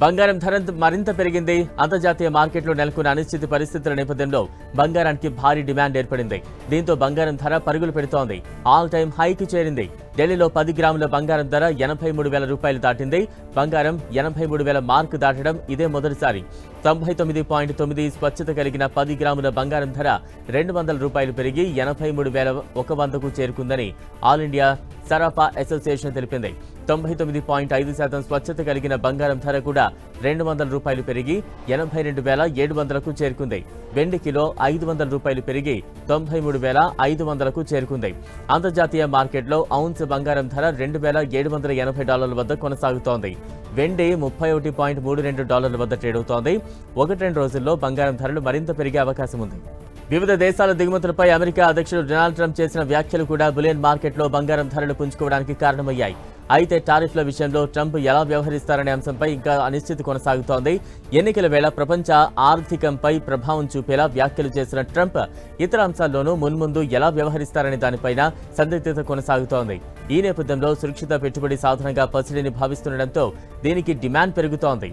బంగారం ధర మరింత పెరిగింది. అంతర్జాతీయ మార్కెట్లో నెలకొన్న అనిశ్చిత పరిస్థితుల నేపథ్యంలో బంగారానికి భారీ డిమాండ్ ఏర్పడింది. దీంతో బంగారం ధర పరుగులు పెడుతోంది. ఆల్ టైమ్ హైకి చేరింది. ఢిల్లీలో 10 గ్రాముల బంగారం ధర 83,000 రూపాయలు దాటింది. బంగారం 83,000 మార్కు దాటడం ఇదే మొదటిసారి. 99.9 స్వచ్ఛత కలిగిన 10 గ్రాముల బంగారం ధర 200 రూపాయలు పెరిగి 83,100కు చేరుకుందని ఆల్ ఇండియా సరాఫా అసోసియేషన్ తెలిపింది. 99.5% స్వచ్ఛత కలిగిన బంగారం ధర కూడా 200 రూపాయలు పెరిగి 82,700కు చేరుకుంది. వెండి కిలో 500 రూపాయలు పెరిగి 93,500కు చేరుకుంది. అంతర్జాతీయ మార్కెట్లో ఔన్స్ బంగారం ధర $2,780 వద్ద కొనసాగుతోంది. వెండి $31.32 వద్ద ట్రేడ్ అవుతోంది. 1-2 రోజుల్లో బంగారం ధరలు మరింత పెరిగే అవకాశం ఉంది. వివిధ దేశాల దిగుమతులపై అమెరికా అధ్యక్షుడు డొనాల్డ్ ట్రంప్ చేసిన వ్యాఖ్యలు కూడా బులియన్ మార్కెట్లో బంగారం ధరలు పుంజుకోవడానికి కారణమయ్యాయి. అయితే టారిఫ్ల విషయంలో ట్రంప్ ఎలా వ్యవహరిస్తారనే అంశంపై ఇంకా అనిశ్చితి కొనసాగుతోంది. ఎన్నికల వేళ ప్రపంచ ఆర్థికంపై ప్రభావం చూపేలా వ్యాఖ్యలు చేసిన ట్రంప్ ఇతర అంశాల్లోనూ మున్ముందు ఎలా వ్యవహరిస్తారనే దానిపైన సందిగ్ధత కొనసాగుతోంది. ఈ నేపథ్యంలో సురక్షిత పెట్టుబడి సాధనంగా పసిడిని భావిస్తుండటంతో దీనికి డిమాండ్ పెరుగుతోంది.